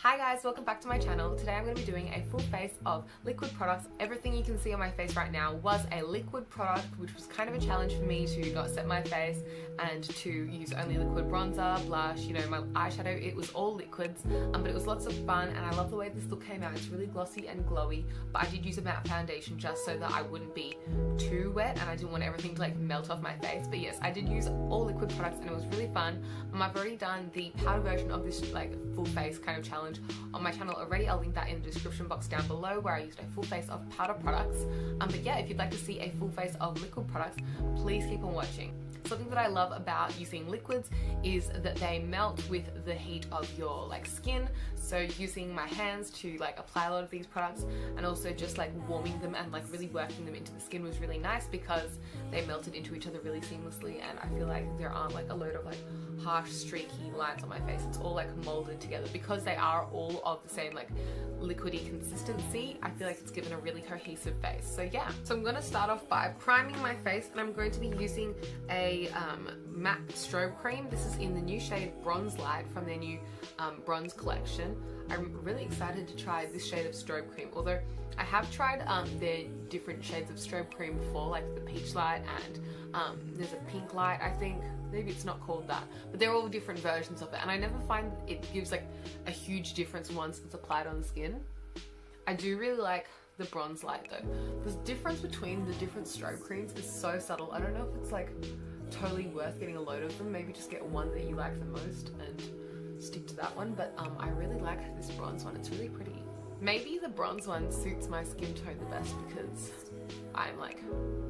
Hi guys, welcome back to my channel. Today I'm going to be doing a full face of liquid products. Everything you can see on my face right now was a liquid product, which was kind of a challenge for me to not set my face and to use only liquid bronzer, blush, you know, my eyeshadow. It was all liquids, but it was lots of fun and I love the way this look came out. It's really glossy and glowy, but I did use a matte foundation just so that I wouldn't be too wet and I didn't want everything to like melt off my face. But yes, I did use all liquid products and it was really fun. I've already done the powder version of this like full face kind of challenge on my channel already. I'll link that in the description box down below where I used a full face of powder products. But yeah, if you'd like to see a full face of liquid products, please keep on watching. Something that I love about using liquids is that they melt with the heat of your like skin. So using my hands to like apply a lot of these products and also just like warming them and like really working them into the skin was really nice because they melted into each other really seamlessly, and I feel like there aren't like a load of like harsh streaky lines on my face. It's all like molded together because they are all of the same like liquidy consistency. I feel like it's given a really cohesive face. So yeah, so I'm going to start off by priming my face and I'm going to be using a matte strobe cream. This is in the new shade Bronze Light from their new bronze collection. I'm really excited to try this shade of strobe cream, although I have tried their different shades of strobe cream before, like the peach light and there's a pink light, I think. Maybe it's not called that, but they're all different versions of it, and I never find it gives like a huge difference once it's applied on the skin. I do really like the Bronze Light though. The difference between the different strobe creams is so subtle. I don't know if it's like totally worth getting a load of them. Maybe just get one that you like the most and stick to that one, but I really like this bronze one. It's really pretty. Maybe the bronze one suits my skin tone the best because I'm like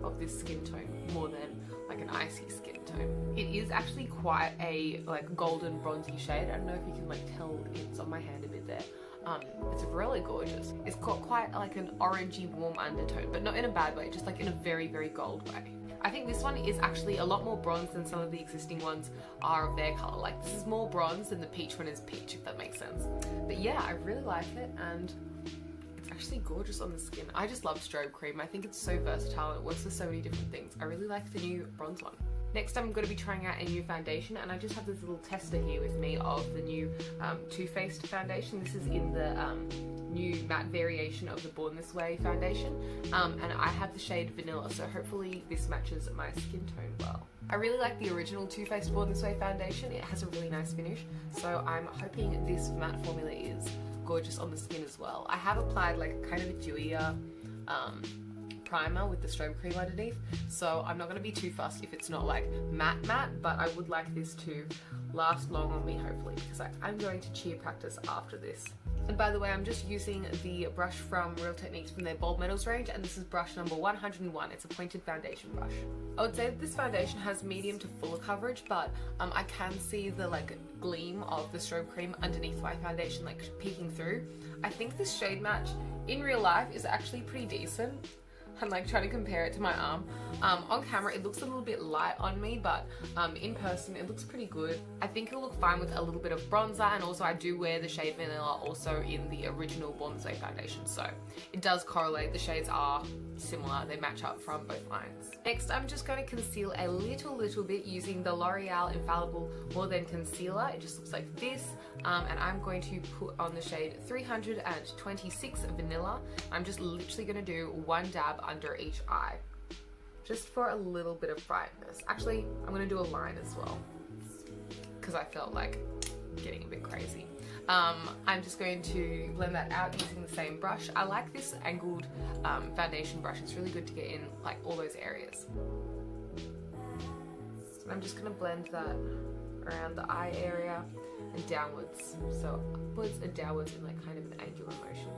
of this skin tone more than like an icy skin tone. It is actually quite a like golden bronzy shade. I don't know if you can like tell, it's on my hand a bit there. It's really gorgeous. It's got quite like an orangey warm undertone, but not in a bad way, just like in a very, very gold way. I think this one is actually a lot more bronze than some of the existing ones are of their color. Like this is more bronze than the peach one is peach, if that makes sense. But yeah, I really like it and it's actually gorgeous on the skin. I just love strobe cream. I think it's so versatile and it works with so many different things. I really like the new bronze one. Next, I'm going to be trying out a new foundation, and I just have this little tester here with me of the new Too Faced foundation. This is in the new matte variation of the Born This Way foundation, and I have the shade Vanilla, so hopefully this matches my skin tone well. I really like the original Too Faced Born This Way foundation. It has a really nice finish, so I'm hoping this matte formula is gorgeous on the skin as well. I have applied like kind of a dewier primer with the strobe cream underneath, so I'm not going to be too fussed if it's not like matte, but I would like this to last long on me hopefully, because I'm going to cheer practice after this. And by the way, I'm just using the brush from Real Techniques from their Bold Metals range, and this is brush number 101. It's a pointed foundation brush. I would say that this foundation has medium to fuller coverage, but I can see the like gleam of the strobe cream underneath my foundation like peeking through. I think this shade match in real life is actually pretty decent. I'm like trying to compare it to my arm. On camera it looks a little bit light on me, but in person it looks pretty good. I think it'll look fine with a little bit of bronzer, and also I do wear the shade Vanilla also in the original Born This Way foundation, so it does correlate. The shades are similar, they match up from both lines. Next, I'm just going to conceal a little bit using the L'Oreal Infallible More Than Concealer. It just looks like this, and I'm going to put on the shade 326 Vanilla. I'm just literally going to do one dab under each eye, just for a little bit of brightness. Actually, I'm going to do a line as well, because I felt like getting a bit crazy. I'm just going to blend that out using the same brush. I like this angled foundation brush. It's really good to get in like all those areas. So I'm just going to blend that around the eye area and downwards. So upwards and downwards in like kind of an angular motion.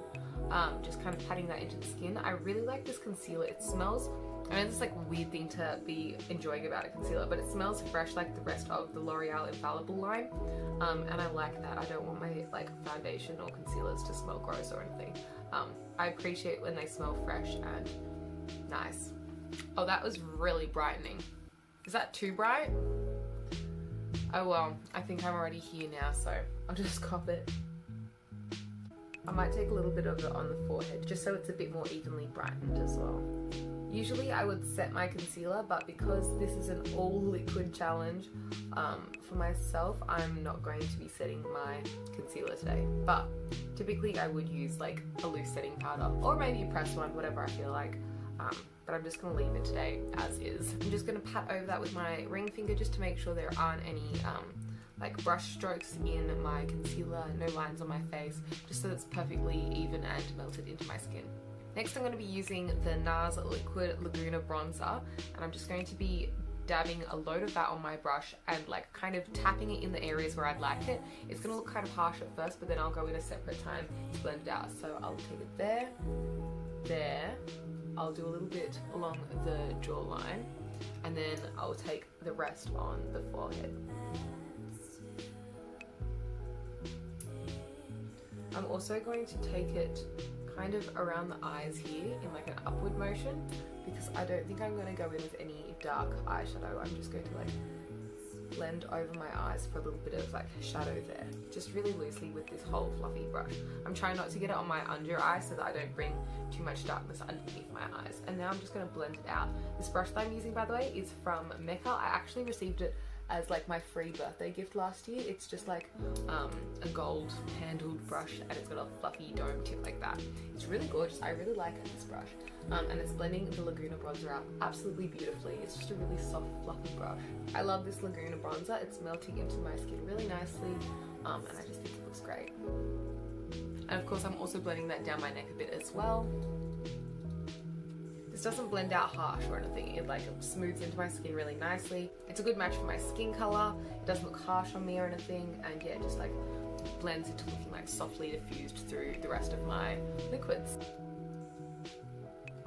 Just kind of patting that into the skin. I really like this concealer. It smells, I know it's like a weird thing to be enjoying about a concealer, but it smells fresh like the rest of the L'Oreal Infallible line, and I like that. I don't want my like foundation or concealers to smell gross or anything. I appreciate when they smell fresh and nice. Oh, that was really brightening. Is that too bright? Oh well, I think I'm already here now, so I'll just cop it. I might take a little bit of it on the forehead just so it's a bit more evenly brightened as well. Usually I would set my concealer, but because this is an all liquid challenge for myself, I'm not going to be setting my concealer today. But typically I would use like a loose setting powder or maybe a pressed one, whatever I feel like. But I'm just going to leave it today as is. I'm just going to pat over that with my ring finger just to make sure there aren't any like brush strokes in my concealer, no lines on my face, just so it's perfectly even and melted into my skin. Next I'm going to be using the NARS Liquid Laguna Bronzer, and I'm just going to be dabbing a load of that on my brush and like kind of tapping it in the areas where I'd like it. It's going to look kind of harsh at first, but then I'll go in a separate time to blend it out. So I'll take it there, there, I'll do a little bit along the jawline, and then I'll take the rest on the forehead. I'm also going to take it kind of around the eyes here in like an upward motion, because I don't think I'm going to go in with any dark eyeshadow. I'm just going to like blend over my eyes for a little bit of like shadow there, just really loosely with this whole fluffy brush. I'm trying not to get it on my under eye so that I don't bring too much darkness underneath my eyes. And now I'm just going to blend it out. This brush that I'm using, by the way, is from Mecca. I actually received it as like my free birthday gift last year. It's just like a gold handled brush, and it's got a fluffy dome tip like that. It's really gorgeous. I really like this brush, and it's blending the Laguna bronzer out absolutely beautifully. It's just a really soft fluffy brush. I love this Laguna bronzer. It's melting into my skin really nicely, and I just think it looks great. And of course I'm also blending that down my neck a bit as well. This doesn't blend out harsh or anything, it like smooths into my skin really nicely. It's a good match for my skin colour, it doesn't look harsh on me or anything, and yeah, it just like blends into looking like softly diffused through the rest of my liquids.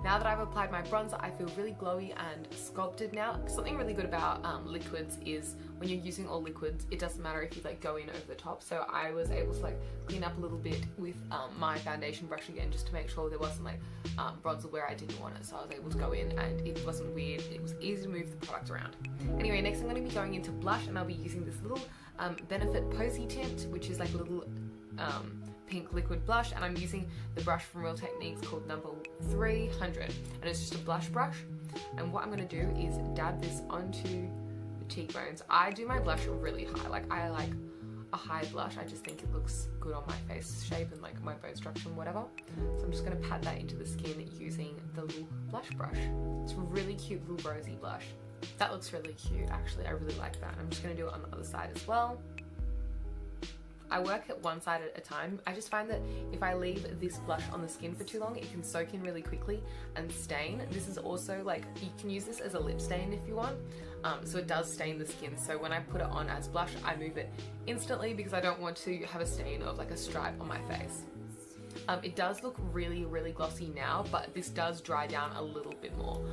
Now that I've applied my bronzer, I feel really glowy and sculpted now. Something really good about liquids is when you're using all liquids, it doesn't matter if you like go in over the top. So I was able to like clean up a little bit with my foundation brush again, just to make sure there wasn't like bronzer where I didn't want it. So I was able to go in and it wasn't weird. It was easy to move the product around. Anyway, next I'm going to be going into blush, and I'll be using this little Benefit Posy tint, which is like a little pink liquid blush, and I'm using the brush from Real Techniques called number 300, and it's just a blush brush. And what I'm going to do is dab this onto the cheekbones. I do my blush really high, like I like a high blush. I just think it looks good on my face shape and like my bone structure and whatever. So I'm just going to pat that into the skin using the little blush brush. It's a really cute little rosy blush. That looks really cute actually, I really like that. I'm just going to do it on the other side as well. I work at one side at a time. I just find that if I leave this blush on the skin for too long, it can soak in really quickly and stain. This is also like, you can use this as a lip stain if you want. So it does stain the skin. So when I put it on as blush, I move it instantly because I don't want to have a stain of like a stripe on my face. It does look really, really glossy now, but this does dry down a little bit more.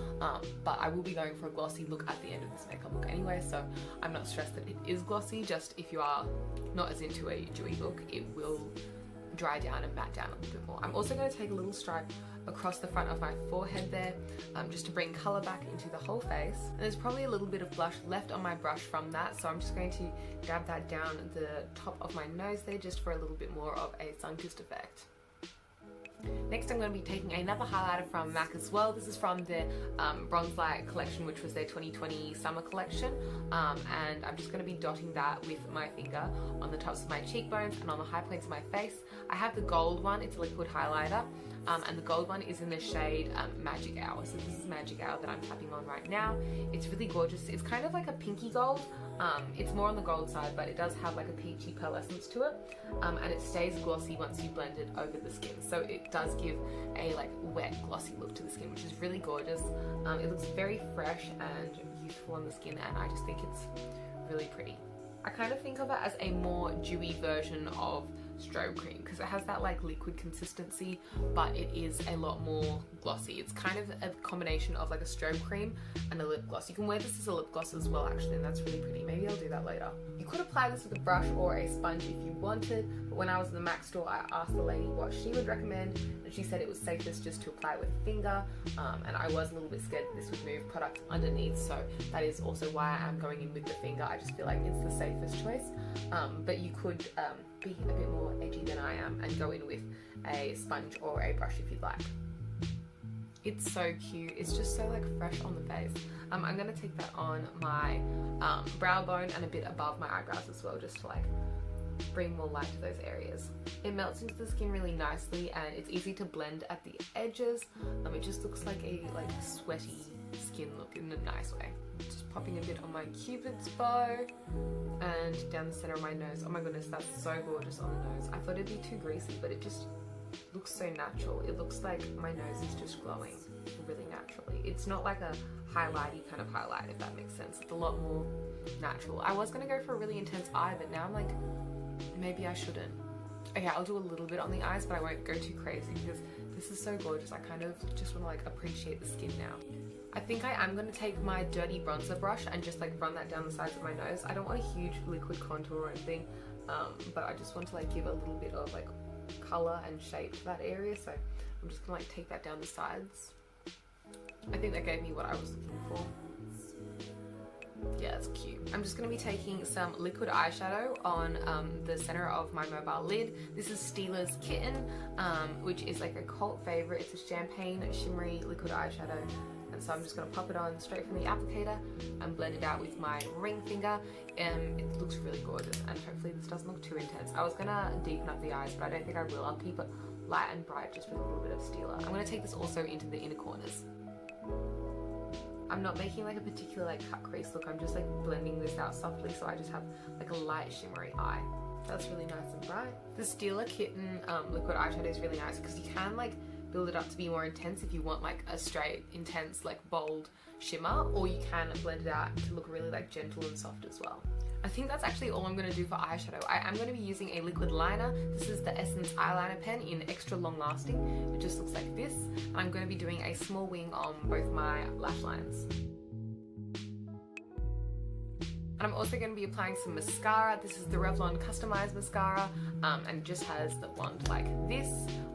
But I will be going for a glossy look at the end of this makeup look anyway, so I'm not stressed that it is glossy. Just if you are not as into a dewy look, it will dry down and matte down a little bit more. I'm also going to take a little stripe across the front of my forehead there, just to bring colour back into the whole face. And there's probably a little bit of blush left on my brush from that, so I'm just going to dab that down the top of my nose there, just for a little bit more of a sun-kissed effect. Next I'm going to be taking another highlighter from MAC as well. This is from the Bronze Light collection, which was their 2020 summer collection, and I'm just going to be dotting that with my finger on the tops of my cheekbones and on the high points of my face. I have the gold one, it's a liquid highlighter, and the gold one is in the shade Magic Hour. So this is Magic Hour that I'm tapping on right now. It's really gorgeous. It's kind of like a pinky gold. It's more on the gold side, but it does have like a peachy pearlescence to it, and it stays glossy once you blend it over the skin. So it does give a like wet glossy look to the skin, which is really gorgeous. It looks very fresh and youthful on the skin, and I just think it's really pretty. I kind of think of it as a more dewy version of strobe cream because it has that like liquid consistency, but it is a lot more glossy. It's kind of a combination of like a strobe cream and a lip gloss. You can wear this as a lip gloss as well actually, and that's really pretty. Maybe I'll do that later. You could apply this with a brush or a sponge if you wanted, but when I was in the MAC store I asked the lady what she would recommend, and she said it was safest just to apply it with a finger, and I was a little bit scared that this would move product underneath, so that is also why I'm going in with the finger. I just feel like it's the safest choice, but you could be a bit more edgy than I am and go in with a sponge or a brush if you'd like. It's so cute. It's just so like fresh on the face. I'm gonna take that on my brow bone and a bit above my eyebrows as well, just to like bring more light to those areas. It melts into the skin really nicely and it's easy to blend at the edges. It just looks like a sweaty skin look in a nice way. Just popping a bit on my cupid's bow and down the center of my nose. Oh my goodness, that's so gorgeous on the nose. I thought it'd be too greasy, but it just looks so natural. It looks like my nose is just glowing really naturally. It's not like a highlighty kind of highlight, if that makes sense. It's a lot more natural. I was gonna go for a really intense eye, but now I'm like, maybe I shouldn't. Okay, I'll do a little bit on the eyes, but I won't go too crazy because this is so gorgeous. I kind of just want to like appreciate the skin now. I think I am going to take my dirty bronzer brush and just like run that down the sides of my nose. I don't want a huge liquid contour or anything, but I just want to like give a little bit of like color and shape to that area. So I'm just gonna like take that down the sides. I think that gave me what I was looking for. Yeah, it's cute. I'm just going to be taking some liquid eyeshadow on the center of my mobile lid. This is Stila's Kitten, which is like a cult favorite. It's a champagne shimmery liquid eyeshadow. And so I'm just going to pop it on straight from the applicator and blend it out with my ring finger. It looks really gorgeous and hopefully this doesn't look too intense. I was going to deepen up the eyes, but I don't think I will. I'll keep it light and bright just with a little bit of Stila. I'm going to take this also into the inner corners. I'm not making like a particular like cut crease look, I'm just like blending this out softly so I just have like a light shimmery eye. That's really nice and bright. The Stila Kitten liquid eyeshadow is really nice because you can like build it up to be more intense if you want like a straight, intense, like bold shimmer, or you can blend it out to look really like gentle and soft as well. I think that's actually all I'm going to do for eyeshadow. I am going to be using a liquid liner. This is the Essence eyeliner pen in extra long lasting. It just looks like this. And I'm going to be doing a small wing on both my lash lines. And I'm also going to be applying some mascara. This is the Revlon Customized Mascara, and it just has the wand like this,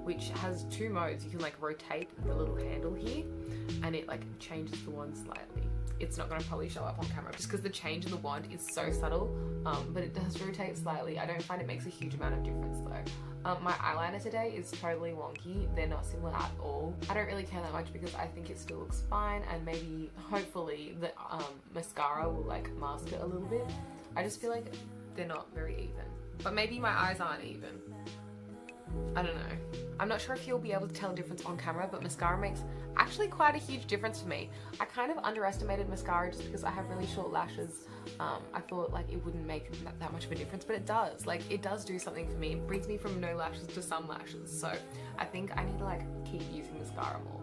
which has two modes. You can like rotate the little handle here, and it like changes the wand slightly. It's not going to probably show up on camera just because the change in the wand is so subtle, but it does rotate slightly. I don't find it makes a huge amount of difference though. My eyeliner today is totally wonky. They're not similar at all. I don't really care that much because I think it still looks fine, and maybe hopefully the mascara will like mask it a little bit. I just feel like they're not very even, but maybe my eyes aren't even. I don't know. I'm not sure if you'll be able to tell a difference on camera, but mascara makes actually quite a huge difference for me. I kind of underestimated mascara just because I have really short lashes. I thought like it wouldn't make that much of a difference, but it does. Like it does do something for me. It brings me from no lashes to some lashes. So I think I need to like keep using mascara more.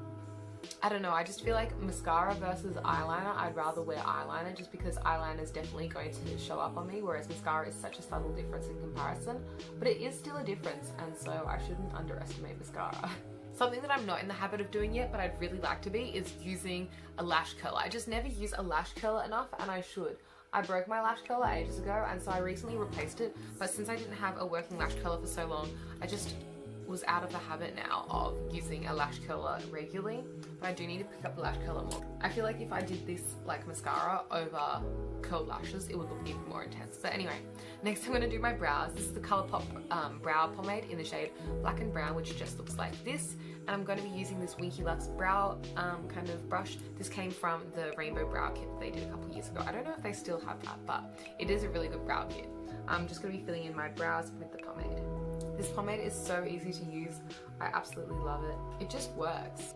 I don't know, I just feel like mascara versus eyeliner, I'd rather wear eyeliner just because eyeliner is definitely going to show up on me, whereas mascara is such a subtle difference in comparison, but it is still a difference, and so I shouldn't underestimate mascara. Something that I'm not in the habit of doing yet, but I'd really like to be, is using a lash curler. I just never use a lash curler enough, and I should. I broke my lash curler ages ago, and so I recently replaced it, but since I didn't have a working lash curler for so long, I just was out of the habit now of using a lash curler regularly, but I do need to pick up the lash curler more. I feel like if I did this like mascara over curled lashes, it would look even more intense. But anyway, next I'm going to do my brows. This is the Colourpop brow pomade in the shade Black and Brown, which just looks like this. And I'm going to be using this Winky Lux brow kind of brush. This came from the Rainbow Brow Kit that they did a couple years ago. I don't know if they still have that, but it is a really good brow kit. I'm just going to be filling in my brows with the pomade. This pomade is so easy to use. I absolutely love it. It just works.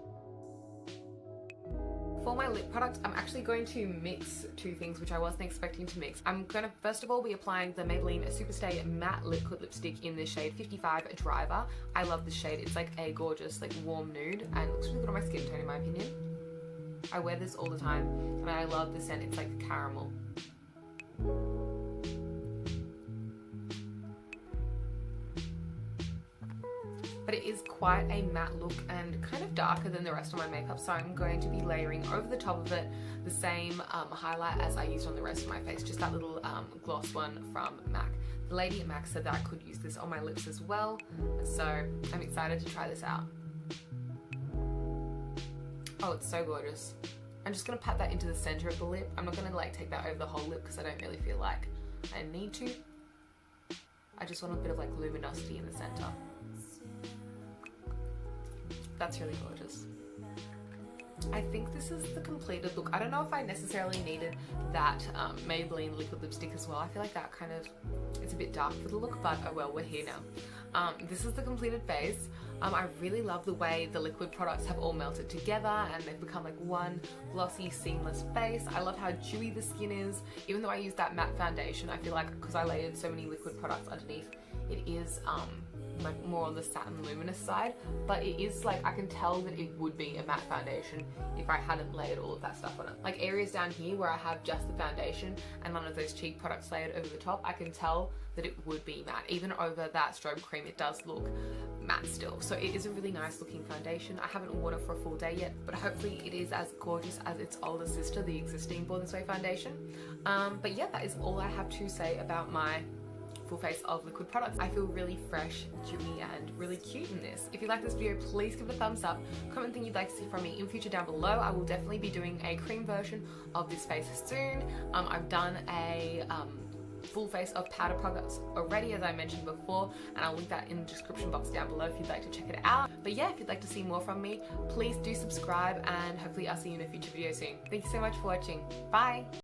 For my lip product, I'm actually going to mix two things which I wasn't expecting to mix. I'm going to first of all be applying the Maybelline Superstay Matte Liquid Lipstick in the shade 55 Driver. I love this shade. It's like a gorgeous like warm nude and it looks really good on my skin tone in my opinion. I wear this all the time and I love the scent. It's like caramel. But it is quite a matte look and kind of darker than the rest of my makeup, so I'm going to be layering over the top of it the same highlight as I used on the rest of my face, just that little gloss one from MAC. The lady at MAC said that I could use this on my lips as well, so I'm excited to try this out. Oh, it's so gorgeous. I'm just going to pat that into the center of the lip. I'm not going to like take that over the whole lip because I don't really feel like I need to. I just want a bit of like luminosity in the center. That's really gorgeous. I think this is the completed look. I don't know if I necessarily needed that Maybelline liquid lipstick as well. I feel like that kind of, it's a bit dark for the look, but oh well, we're here now. This is the completed face. I really love the way the liquid products have all melted together and they've become like one glossy, seamless face. I love how dewy the skin is. Even though I use that matte foundation, I feel like because I layered so many liquid products underneath, it is like more on the satin luminous side, but it is like, I can tell that it would be a matte foundation if I hadn't layered all of that stuff on it. Like areas down here where I have just the foundation and none of those cheek products layered over the top, I can tell that it would be matte. Even over that strobe cream, it does look matte still. So it is a really nice looking foundation. I haven't worn it for a full day yet, but hopefully it is as gorgeous as its older sister, the existing Born This Way foundation. But yeah, that is all I have to say about my full face of liquid products. I feel really fresh, dewy, and really cute in this. If you like this video, please give it a thumbs up. Comment anything you'd like to see from me in future down below. I will definitely be doing a cream version of this face soon. I've done a full face of powder products already, as I mentioned before, and I'll link that in the description box down below if you'd like to check it out. But yeah, if you'd like to see more from me, please do subscribe, and hopefully I'll see you in a future video soon. Thank you so much for watching. Bye!